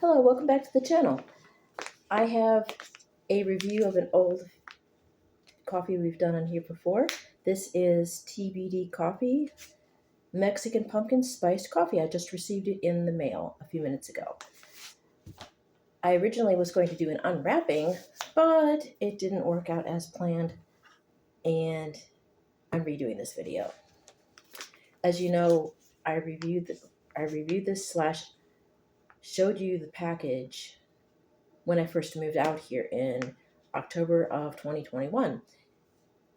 Hello, welcome back to the channel. I have a review of an old coffee we've done on here before. This is TBD Coffee, Mexican Pumpkin Spiced Coffee. I just received it in the mail a few minutes ago. I originally was going to do an unwrapping, but it didn't work out as planned, and I'm redoing this video. As you know, I reviewed this slash showed you the package when I first moved out here in October of 2021.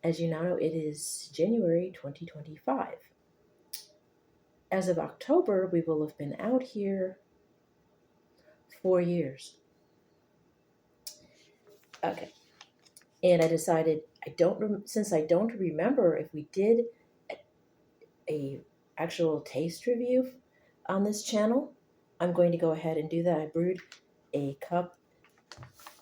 As you now know, it is January 2025. As of October, we will have been out here 4 years. Okay. And I decided since I don't remember if we did a actual taste review on this channel, I'm going to go ahead and do that. I brewed a cup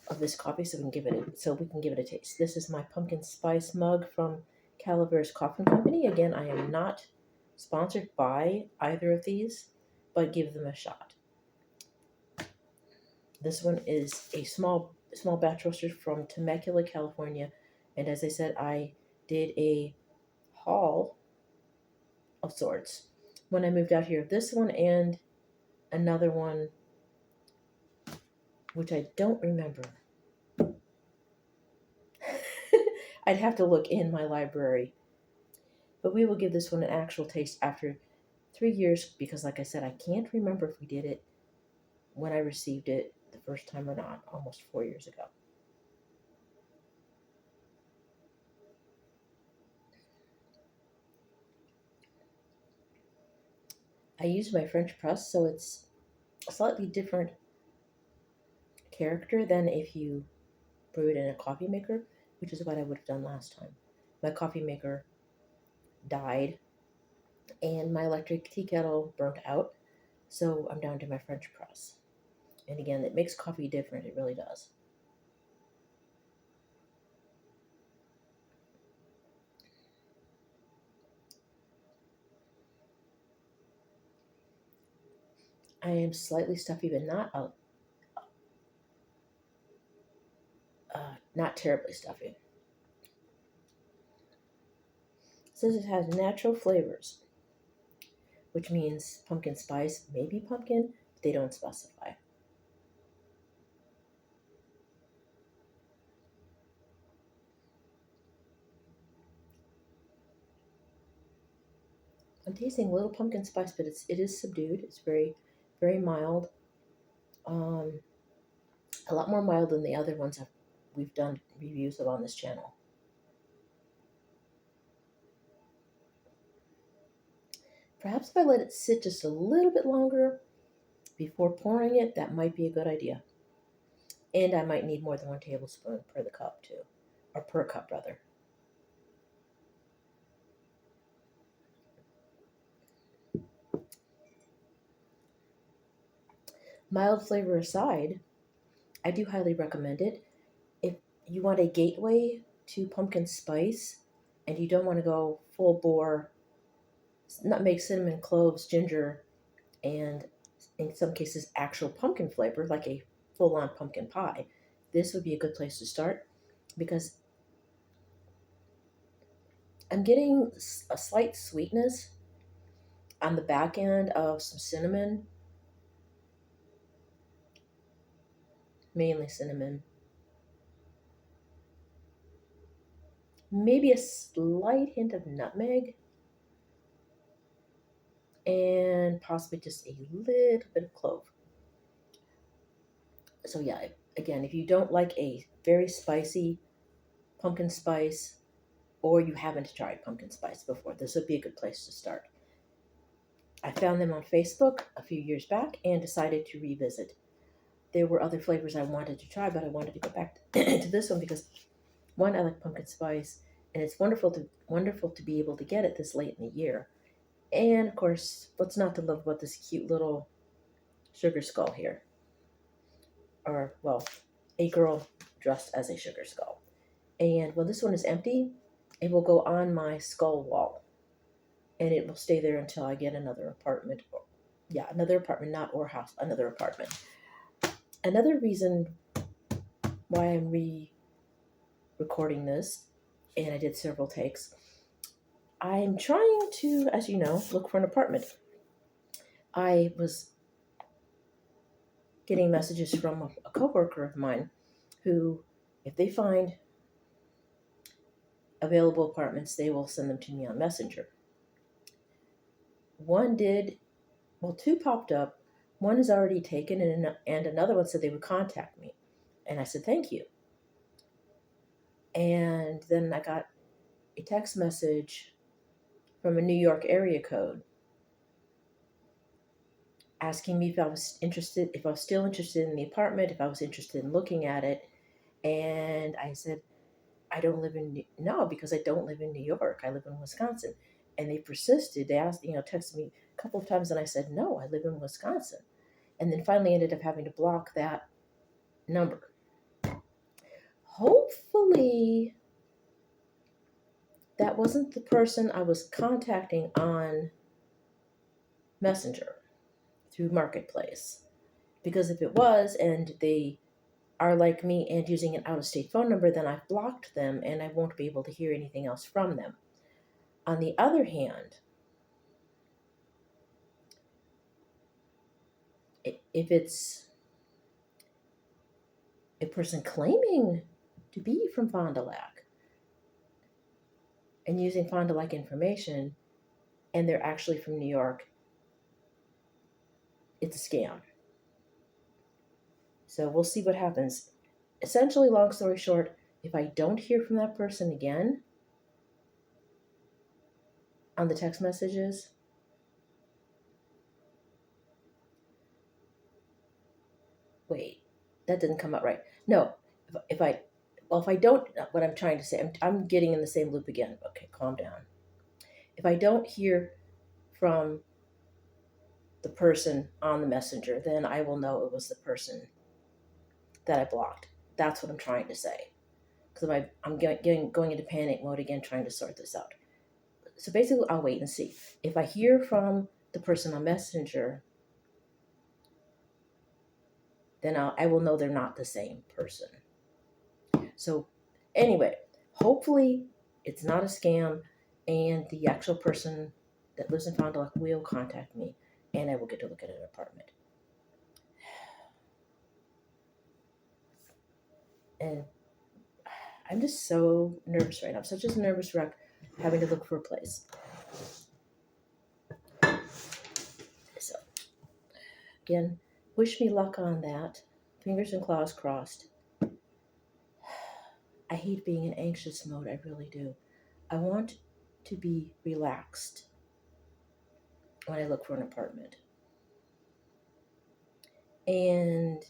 of this coffee so we can give it a taste. This is my pumpkin spice mug from Calaveras Coffee Company. Again, I am not sponsored by either of these, but give them a shot. This one is a small batch roaster from Temecula, California, and as I said, I did a haul of sorts when I moved out here. This one and another one, which I don't remember. I'd have to look in my library. But we will give this one an actual taste after 3 years because, like I said, I can't remember if we did it when I received it the first time or not, almost 4 years ago. I use my French press, so it's a slightly different character than if you brew it in a coffee maker, which is what I would have done last time. My coffee maker died and my electric tea kettle burnt out, so I'm down to my French press. And again, it makes coffee different, it really does. I am slightly stuffy, but not terribly stuffy. It says it has natural flavors, which means pumpkin spice, maybe pumpkin, but they don't specify. I'm tasting a little pumpkin spice, but it is subdued. It's very, very mild. A lot more mild than the other ones we've done reviews of on this channel. Perhaps if I let it sit just a little bit longer before pouring it, that might be a good idea. And I might need more than 1 tablespoon per the cup too, or per cup rather. Mild flavor aside, I do highly recommend it. If you want a gateway to pumpkin spice and you don't want to go full bore nutmeg, cinnamon, cloves, ginger, and in some cases actual pumpkin flavor, like a full-on pumpkin pie, this would be a good place to start because I'm getting a slight sweetness on the back end of some cinnamon, mainly cinnamon, maybe a slight hint of nutmeg, and possibly just a little bit of clove. So yeah, again, if you don't like a very spicy pumpkin spice, or you haven't tried pumpkin spice before, this would be a good place to start. I found them on Facebook a few years back and decided to revisit. There were other flavors I wanted to try, but I wanted to go back to this one because, one, I like pumpkin spice, and it's wonderful to be able to get it this late in the year. And of course, what's not to love about this cute little sugar skull here? Or, well, a girl dressed as a sugar skull. And when this one is empty, it will go on my skull wall. And it will stay there until I get another apartment. Another apartment, not or house, another apartment. Another reason why I'm re-recording this, and I did several takes, I'm trying to, as you know, look for an apartment. I was getting messages from a coworker of mine who, if they find available apartments, they will send them to me on Messenger. One did, well, two popped up. One is already taken, and another one said they would contact me. And I said, thank you. And then I got a text message from a New York area code asking me if I was interested, if I was still interested in the apartment, if I was interested in looking at it. And I said, I don't live in, no, because I don't live in New York. I live in Wisconsin. And they persisted. They asked, texted me a couple of times, and I said, no, I live in Wisconsin. And then finally ended up having to block that number. Hopefully, that wasn't the person I was contacting on Messenger through Marketplace. Because if it was, and they are like me and using an out-of-state phone number, then I've blocked them and I won't be able to hear anything else from them. On the other hand, if it's a person claiming to be from Fond du Lac and using Fond du Lac information, and they're actually from New York, it's a scam. So we'll see what happens. Essentially, long story short, if I don't hear from that person again on the text messages, wait, that didn't come out right. No, if I don't, what I'm trying to say, I'm getting in the same loop again. Okay, calm down. If I don't hear from the person on the messenger, then I will know it was the person that I blocked. That's what I'm trying to say. Because I'm going into panic mode again, trying to sort this out. So basically, I'll wait and see. If I hear from the person on Messenger, then I will know they're not the same person. So anyway, hopefully it's not a scam, and the actual person that lives in Fond du Lac will contact me, and I will get to look at an apartment. And I'm just so nervous right now. I'm such a nervous wreck having to look for a place. So, again, wish me luck on that. Fingers and claws crossed. I hate being in anxious mode. I really do. I want to be relaxed when I look for an apartment. And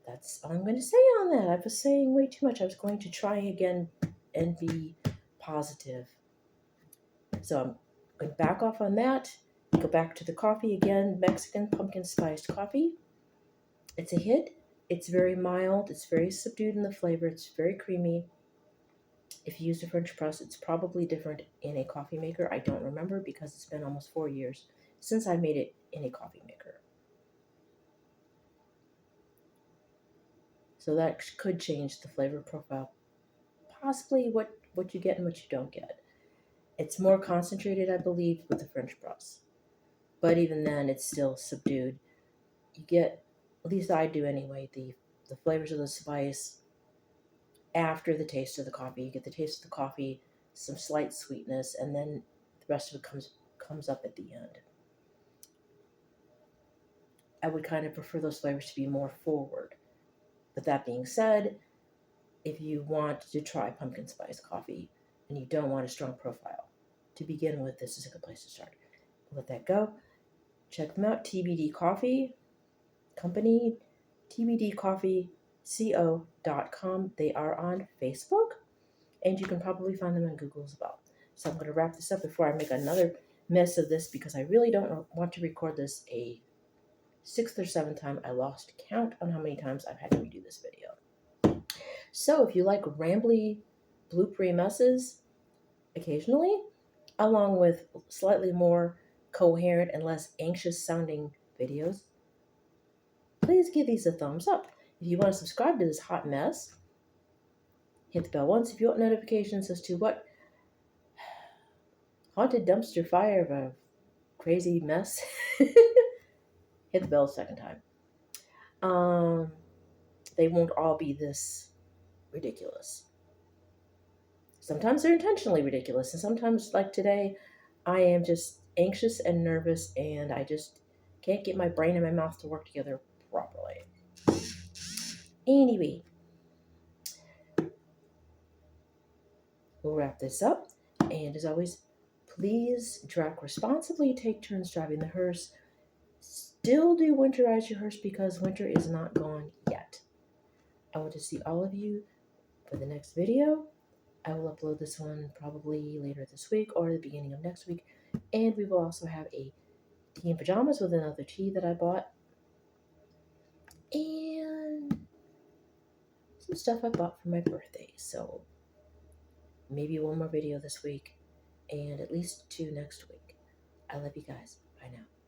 that's all I'm going to say on that. I was saying way too much. I was going to try again and be positive. So I'm going to back off on that. Go back to the coffee again. Mexican pumpkin spiced coffee. It's a hit. It's very mild. It's very subdued in the flavor. It's very creamy. If you use a French press, it's probably different in a coffee maker. I don't remember because it's been almost 4 years since I made it in a coffee maker. So that could change the flavor profile. Possibly what you get and what you don't get. It's more concentrated, I believe, with the French press. But even then, it's still subdued. You get, at least I do anyway, the flavors of the spice after the taste of the coffee. You get the taste of the coffee, some slight sweetness, and then the rest of it comes up at the end. I would kind of prefer those flavors to be more forward. But that being said, if you want to try pumpkin spice coffee and you don't want a strong profile, to begin with, this is a good place to start. Let that go. Check them out. TBD Coffee Company, tbdcoffeeco.com. They are on Facebook, and you can probably find them on Google as well. So I'm going to wrap this up before I make another mess of this, because I really don't want to record this a 6th or 7th time. I lost count on how many times I've had to redo this video. So if you like rambly, bloopery messes occasionally, along with slightly more coherent and less anxious sounding videos, please give these a thumbs up. If you want to subscribe to this hot mess, hit the bell once if you want notifications as to what haunted dumpster fire of a crazy mess. Hit the bell a second time. They won't all be this ridiculous. Sometimes they're intentionally ridiculous, and sometimes, like today, I am just anxious and nervous, and I just can't get my brain and my mouth to work together properly. Anyway, we'll wrap this up, and as always, please drive responsibly, take turns driving the hearse. Still do winterize your hearse because winter is not gone yet. I want to see all of you for the next video. I will upload this one probably later this week or the beginning of next week. And we will also have a tea and pajamas with another tea that I bought. And some stuff I bought for my birthday. So maybe one more video this week and at least 2 next week. I love you guys. Bye now.